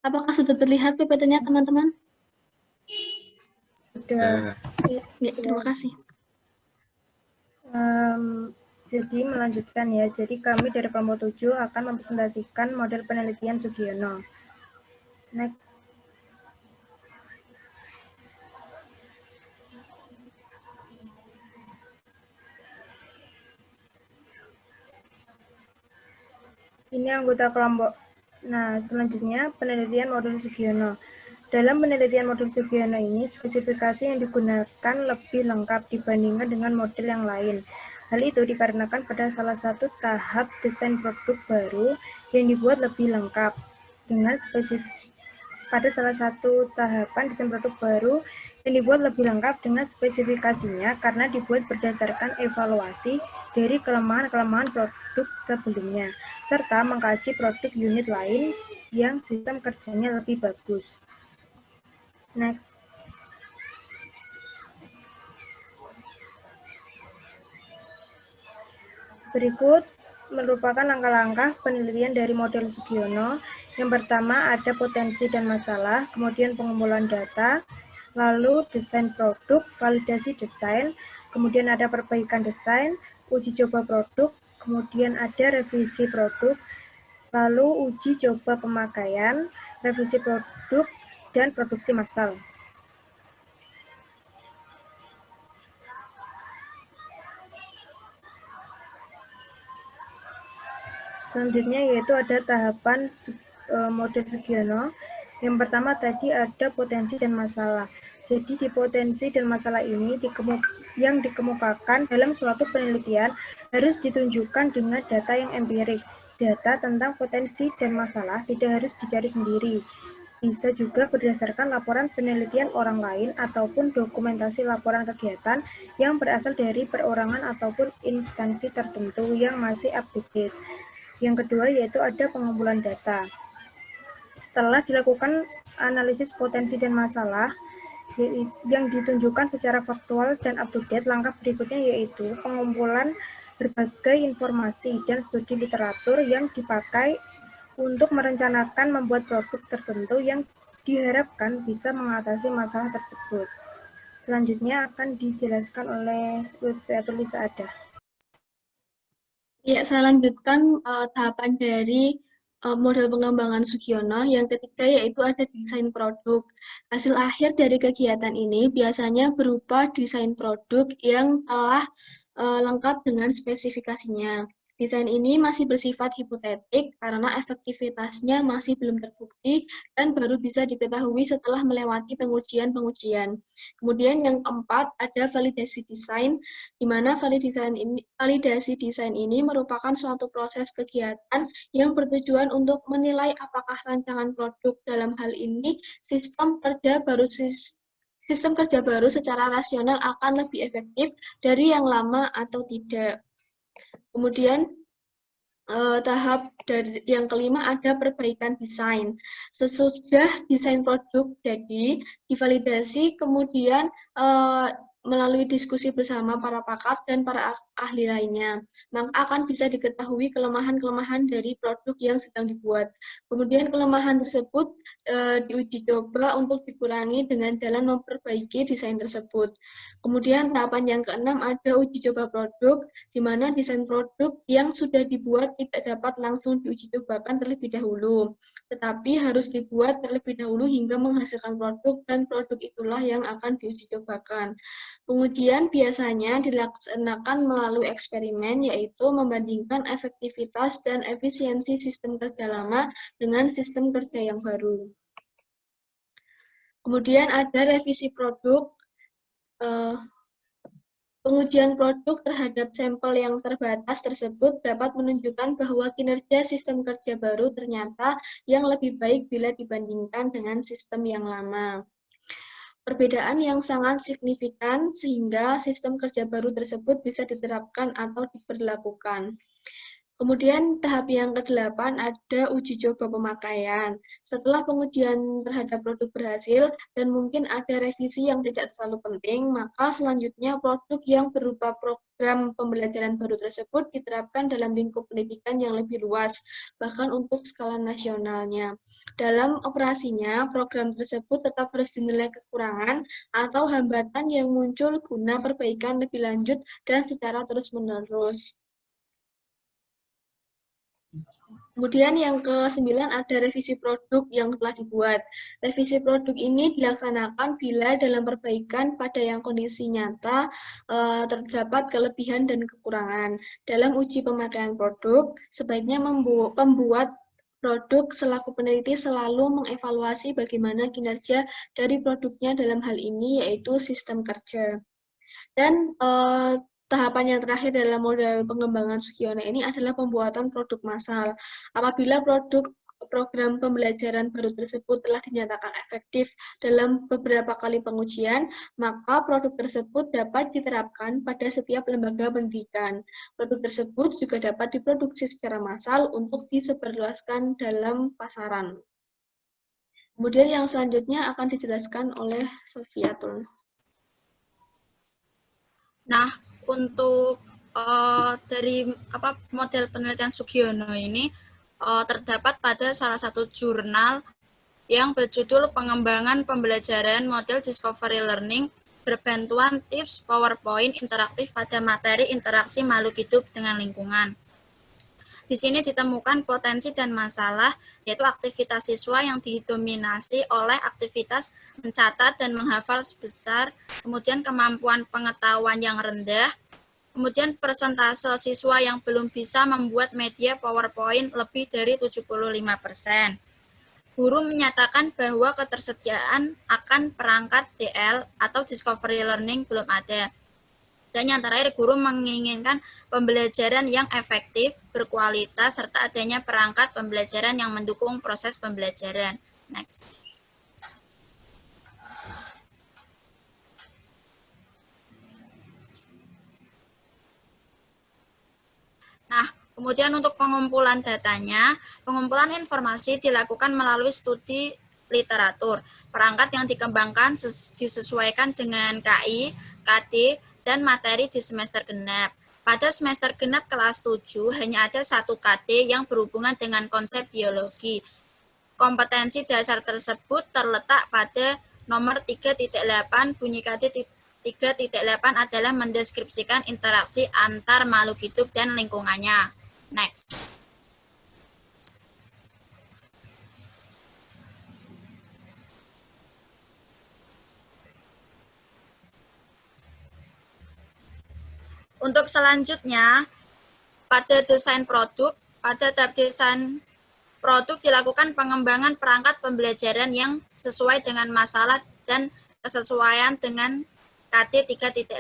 Apakah sudah terlihat PPT-nya, teman-teman? Sudah. Ya, terima kasih. Jadi melanjutkan ya. Jadi kami dari kelompok 7 akan mempresentasikan model penelitian Sugiono. Next. Ini anggota kelompok. Nah, selanjutnya penelitian model Sugiono. Dalam penelitian model Sugiono ini, spesifikasi yang digunakan lebih lengkap dibandingkan dengan model yang lain. Hal itu dikarenakan pada salah satu tahap desain produk baru yang dibuat lebih lengkap dengan pada salah satu tahapan desain produk baru yang dibuat lebih lengkap dengan spesifikasinya karena dibuat berdasarkan evaluasi dari kelemahan-kelemahan produk sebelumnya, serta mengkaji produk unit lain yang sistem kerjanya lebih bagus. Next. Berikut merupakan langkah-langkah penelitian dari model Sugiono. Yang pertama ada potensi dan masalah, kemudian pengumpulan data, lalu desain produk, validasi desain, kemudian ada perbaikan desain, uji coba produk, kemudian ada revisi produk, lalu uji coba pemakaian, revisi produk, dan produksi massal. Selanjutnya yaitu ada tahapan model Sugiono. Yang pertama tadi ada potensi dan masalah. Jadi di potensi dan masalah ini yang dikemukakan dalam suatu penelitian harus ditunjukkan dengan data yang empirik. Data tentang potensi dan masalah tidak harus dicari sendiri. Bisa juga berdasarkan laporan penelitian orang lain ataupun dokumentasi laporan kegiatan yang berasal dari perorangan ataupun instansi tertentu yang masih up-to-date. Yang kedua yaitu ada pengumpulan data. Setelah dilakukan analisis potensi dan masalah yang ditunjukkan secara faktual dan up-to-date, langkah berikutnya yaitu pengumpulan berbagai informasi dan studi literatur yang dipakai untuk merencanakan membuat produk tertentu yang diharapkan bisa mengatasi masalah tersebut. Selanjutnya akan dijelaskan oleh Lutfi Lisa Ada. Ya, saya lanjutkan tahapan dari model pengembangan Sugiono. Yang ketiga yaitu ada desain produk. Hasil akhir dari kegiatan ini biasanya berupa desain produk yang telah lengkap dengan spesifikasinya. Desain ini masih bersifat hipotetik karena efektivitasnya masih belum terbukti dan baru bisa diketahui setelah melewati pengujian-pengujian. Kemudian yang keempat ada validasi desain, di mana validasi desain ini merupakan suatu proses kegiatan yang bertujuan untuk menilai apakah rancangan produk dalam hal ini sistem kerja baru secara rasional akan lebih efektif dari yang lama atau tidak. Kemudian tahap dari yang kelima ada perbaikan desain. Sesudah desain produk jadi divalidasi, kemudian melalui diskusi bersama para pakar dan para ahli lainnya, maka akan bisa diketahui kelemahan-kelemahan dari produk yang sedang dibuat. Kemudian kelemahan tersebut diuji coba untuk dikurangi dengan jalan memperbaiki desain tersebut. Kemudian tahapan yang keenam ada uji coba produk, di mana desain produk yang sudah dibuat tidak dapat langsung diuji cobakan terlebih dahulu, tetapi harus dibuat terlebih dahulu hingga menghasilkan produk, dan produk itulah yang akan diuji cobakan. Pengujian biasanya dilaksanakan melalui eksperimen, yaitu membandingkan efektivitas dan efisiensi sistem kerja lama dengan sistem kerja yang baru. Kemudian ada revisi produk. Pengujian produk terhadap sampel yang terbatas tersebut dapat menunjukkan bahwa kinerja sistem kerja baru ternyata yang lebih baik bila dibandingkan dengan sistem yang lama. Perbedaan yang sangat signifikan sehingga sistem kerja baru tersebut bisa diterapkan atau diberlakukan. Kemudian tahap yang ke-8 ada uji coba pemakaian. Setelah pengujian terhadap produk berhasil dan mungkin ada revisi yang tidak terlalu penting, maka selanjutnya produk yang berupa program pembelajaran baru tersebut diterapkan dalam lingkup pendidikan yang lebih luas, bahkan untuk skala nasionalnya. Dalam operasinya, program tersebut tetap harus dinilai kekurangan atau hambatan yang muncul guna perbaikan lebih lanjut dan secara terus-menerus. Kemudian yang ke-9 ada revisi produk yang telah dibuat. Revisi produk ini dilaksanakan bila dalam perbaikan pada yang kondisi nyata terdapat kelebihan dan kekurangan. Dalam uji pemakaian produk, sebaiknya pembuat produk selaku peneliti selalu mengevaluasi bagaimana kinerja dari produknya dalam hal ini yaitu sistem kerja. Dan tahapan yang terakhir dalam model pengembangan Sugiono ini adalah pembuatan produk massal. Apabila program pembelajaran baru tersebut telah dinyatakan efektif dalam beberapa kali pengujian, maka produk tersebut dapat diterapkan pada setiap lembaga pendidikan. Produk tersebut juga dapat diproduksi secara massal untuk disebarluaskan dalam pasaran. Kemudian yang selanjutnya akan dijelaskan oleh Sofia Turn. Nah, untuk dari model penelitian Sugiono ini terdapat pada salah satu jurnal yang berjudul Pengembangan Pembelajaran Model Discovery Learning berbantuan tips PowerPoint interaktif pada materi interaksi makhluk hidup dengan lingkungan. Di sini ditemukan potensi dan masalah, yaitu aktivitas siswa yang didominasi oleh aktivitas mencatat dan menghafal sebesar, kemudian kemampuan pengetahuan yang rendah, kemudian persentase siswa yang belum bisa membuat media PowerPoint lebih dari 75%. Guru menyatakan bahwa ketersediaan akan perangkat DL atau Discovery Learning belum ada. Dan yang terakhir, guru menginginkan pembelajaran yang efektif, berkualitas, serta adanya perangkat pembelajaran yang mendukung proses pembelajaran. Next. Nah, kemudian untuk pengumpulan datanya, pengumpulan informasi dilakukan melalui studi literatur. Perangkat yang dikembangkan disesuaikan dengan KI, KD, dan materi di semester genap. Pada semester genap kelas 7 hanya ada satu KD yang berhubungan dengan konsep biologi. Kompetensi dasar tersebut terletak pada nomor 3.8, bunyi KD 3.8 adalah mendeskripsikan interaksi antar makhluk hidup dan lingkungannya. Next. Untuk selanjutnya, pada desain produk, pada tahap desain produk dilakukan pengembangan perangkat pembelajaran yang sesuai dengan masalah dan kesesuaian dengan KD 3.8.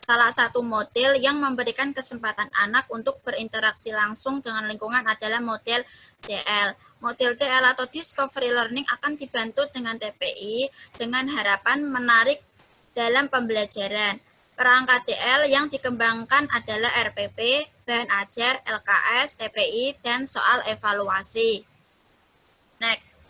Salah satu model yang memberikan kesempatan anak untuk berinteraksi langsung dengan lingkungan adalah model DL. Model DL atau Discovery Learning akan dibantu dengan TPI dengan harapan menarik dalam pembelajaran. Perangkat DL yang dikembangkan adalah RPP, bahan ajar, LKS, TPI, dan soal evaluasi. Next.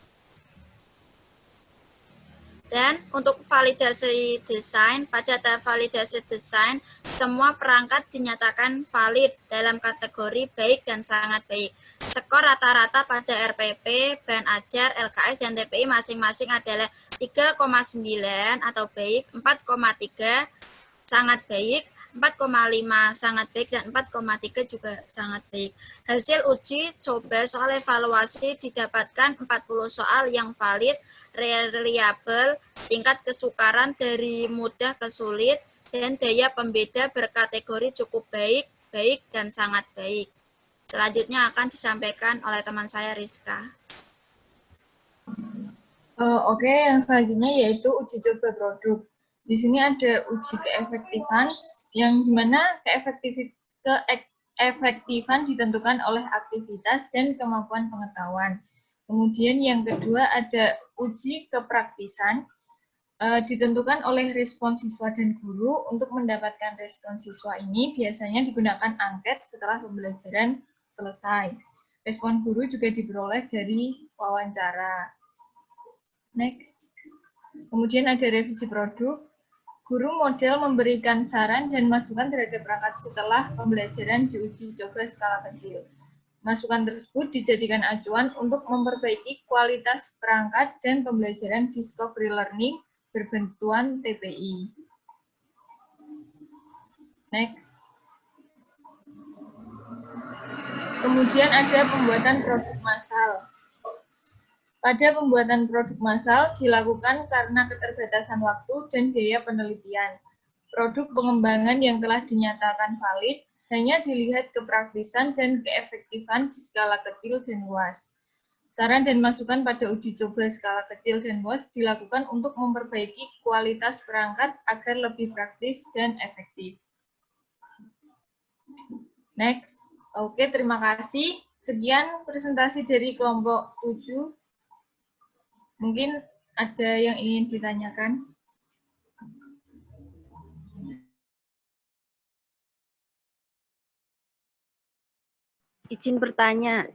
Dan untuk validasi desain, pada tahap validasi desain, semua perangkat dinyatakan valid dalam kategori baik dan sangat baik. Skor rata-rata pada RPP, bahan ajar, LKS, dan TPI masing-masing adalah 3,9 atau baik, 4,3 sangat baik, 4,5 sangat baik, dan 4,3 juga sangat baik. Hasil uji coba soal evaluasi didapatkan 40 soal yang valid, reliable, tingkat kesukaran dari mudah ke sulit, dan daya pembeda berkategori cukup baik, baik, dan sangat baik. Selanjutnya akan disampaikan oleh teman saya, Rizka. Oke, yang selanjutnya yaitu uji coba produk. Di sini ada uji keefektifan, yang dimana keefektifan ditentukan oleh aktivitas dan kemampuan pengetahuan. Kemudian yang kedua ada uji kepraktisan, ditentukan oleh respon siswa dan guru. Untuk mendapatkan respon siswa ini biasanya digunakan angket setelah pembelajaran selesai. Respon guru juga diperoleh dari wawancara. Next. Kemudian ada revisi produk. Guru model memberikan saran dan masukan terhadap perangkat setelah pembelajaran diuji coba skala kecil. Masukan tersebut dijadikan acuan untuk memperbaiki kualitas perangkat dan pembelajaran discovery learning berbantuan TPI. Next. Kemudian ada pembuatan produk massal. Pada pembuatan produk massal dilakukan karena keterbatasan waktu dan biaya penelitian. Produk pengembangan yang telah dinyatakan valid hanya dilihat kepraktisan dan keefektifan di skala kecil dan luas. Saran dan masukan pada uji coba skala kecil dan luas dilakukan untuk memperbaiki kualitas perangkat agar lebih praktis dan efektif. Next. Oke, terima kasih. Sekian presentasi dari kelompok 7. Mungkin ada yang ingin ditanyakan? Izin bertanya.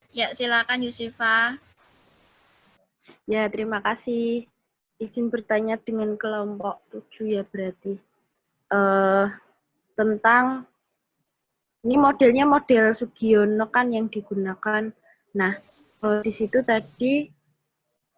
Ya, silakan Yusifa. Ya, terima kasih. Izin bertanya dengan kelompok 7 ya berarti. Tentang, ini modelnya model Sugiono kan yang digunakan. Nah, di situ tadi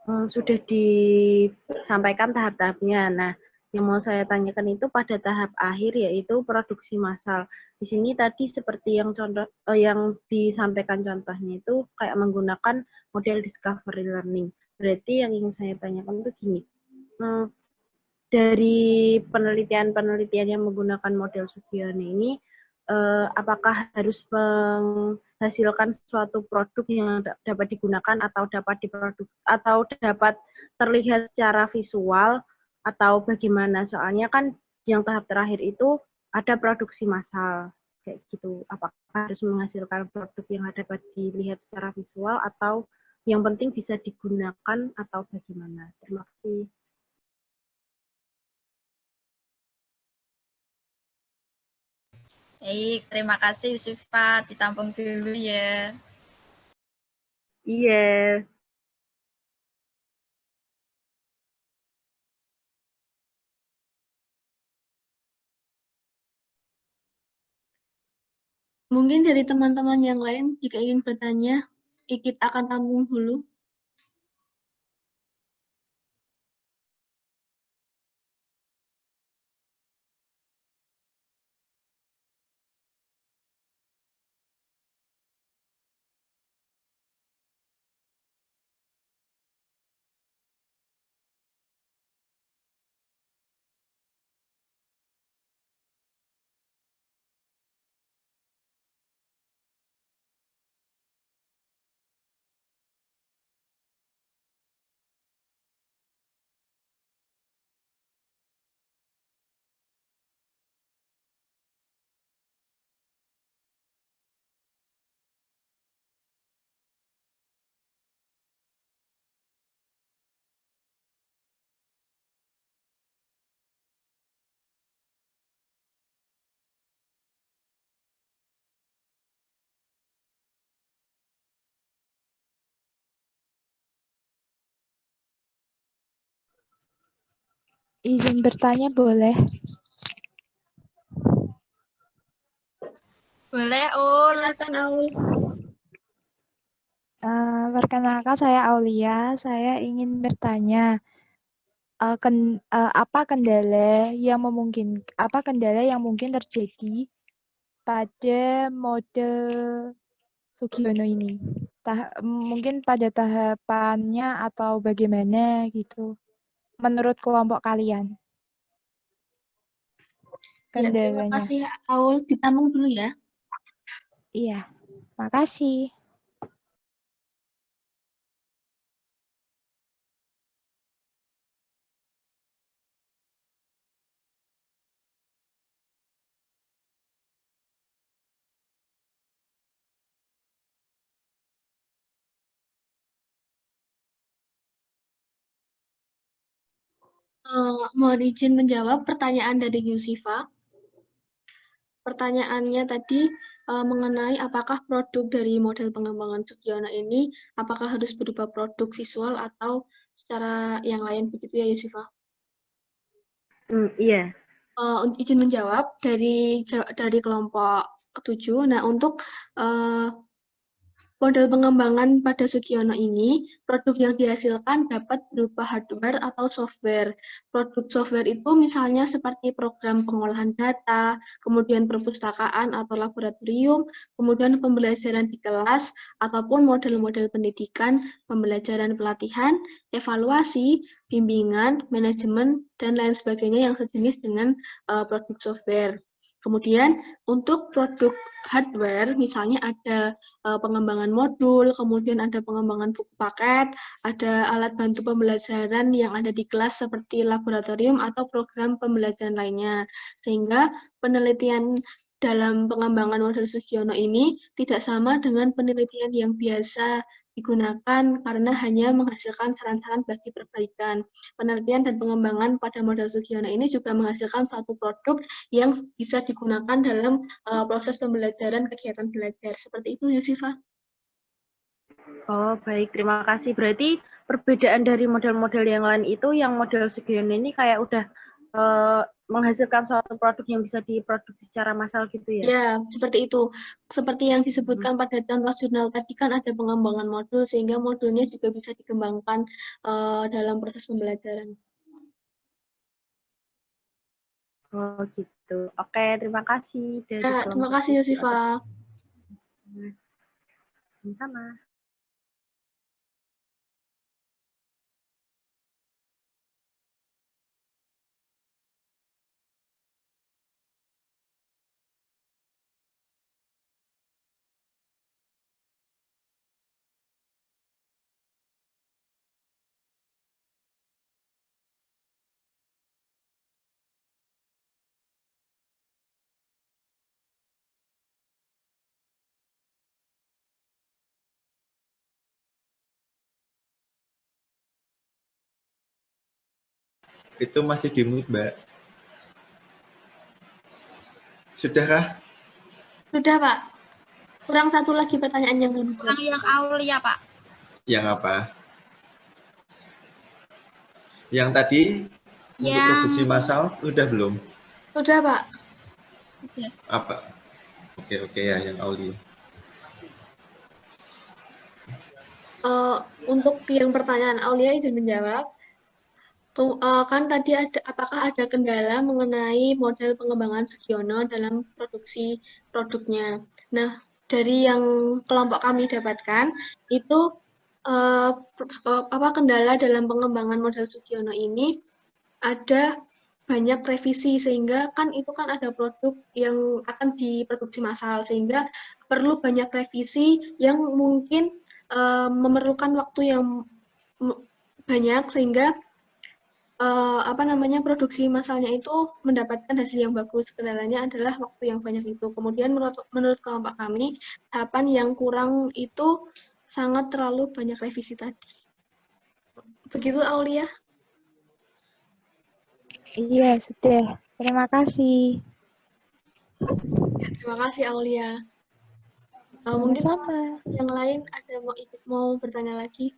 sudah disampaikan tahap-tahapnya. Nah, yang mau saya tanyakan itu pada tahap akhir yaitu produksi massal. Di sini tadi seperti yang contoh yang disampaikan contohnya itu kayak menggunakan model discovery learning. Berarti yang ingin saya tanyakan itu gini. Dari penelitian-penelitian yang menggunakan model Sugiono ini, apakah harus menghasilkan suatu produk yang dapat digunakan atau dapat terlihat secara visual atau bagaimana? Soalnya kan yang tahap terakhir itu ada produksi massal kayak gitu. Apakah harus menghasilkan produk yang dapat dilihat secara visual atau yang penting bisa digunakan atau bagaimana? Terima kasih. Baik, terima kasih Yusifa. Ditampung dulu ya. Iya. Mungkin dari teman-teman yang lain, jika ingin bertanya, Ikit akan tampung dulu. Izin bertanya boleh? Boleh, Ul. Silakan, Aul. Perkenalkan saya Aulia. Saya ingin bertanya, apa kendala yang mungkin terjadi pada model Sugiono ini? Mungkin pada tahapannya atau bagaimana gitu? Menurut kelompok kalian? Ya, terima Kendalanya. kasih, Aul. Ditampung dulu ya. Iya, makasih. Mohon izin menjawab pertanyaan dari Yusifa. pertanyaannya tadi mengenai apakah produk dari model pengembangan Sugiono ini apakah harus berupa produk visual atau secara yang lain begitu ya Yusifa? Iya. Izin menjawab dari kelompok 7. Nah, untuk model pengembangan pada Sugiono ini, produk yang dihasilkan dapat berupa hardware atau software. Produk software itu misalnya seperti program pengolahan data, kemudian perpustakaan atau laboratorium, kemudian pembelajaran di kelas, ataupun model-model pendidikan, pembelajaran pelatihan, evaluasi, bimbingan, manajemen, dan lain sebagainya yang sejenis dengan produk software. Kemudian untuk produk hardware, misalnya ada pengembangan modul, kemudian ada pengembangan buku paket, ada alat bantu pembelajaran yang ada di kelas seperti laboratorium atau program pembelajaran lainnya. Sehingga penelitian dalam pengembangan model Sugiono ini tidak sama dengan penelitian yang biasa digunakan karena hanya menghasilkan saran-saran bagi perbaikan. Penelitian dan pengembangan pada model Sugiono ini juga menghasilkan suatu produk yang bisa digunakan dalam proses pembelajaran kegiatan belajar. Seperti itu, Yusifa. Oh, baik. Terima kasih. Berarti perbedaan dari model-model yang lain itu, yang model Sugiono ini kayak udah menghasilkan suatu produk yang bisa diproduksi secara massal gitu ya? Ya, seperti itu. Seperti yang disebutkan pada contoh jurnal tadi kan ada pengembangan modul, sehingga modulnya juga bisa dikembangkan dalam proses pembelajaran. Oh, gitu. Oke, terima kasih. Terima kasih, Yusifa. Sama-sama. Itu masih di mute, Mbak. Sudahkah? Sudah, Pak. Kurang satu lagi pertanyaan yang belum Kurang yang Aulia, Pak. Yang apa? Yang tadi untuk produksi massal udah belum? Sudah, Pak. Sudah. Apa? Oke ya, yang Aulia. Untuk yang pertanyaan Aulia izin menjawab. Kan tadi apakah ada kendala mengenai model pengembangan Sugiono dalam produksi produknya. Nah, dari yang kelompok kami dapatkan itu kendala dalam pengembangan model Sugiono ini ada banyak revisi, sehingga kan itu kan ada produk yang akan diproduksi massal, sehingga perlu banyak revisi yang mungkin memerlukan waktu yang banyak, sehingga produksi massalnya itu mendapatkan hasil yang bagus. Kendalanya adalah waktu yang banyak itu. Kemudian menurut kelompok kami, tahapan yang kurang itu sangat terlalu banyak revisi tadi. Begitu, Aulia? Iya, sudah. Terima kasih. Ya, terima kasih, Aulia. Mungkin Sama-sama. yang lain ada mau bertanya lagi?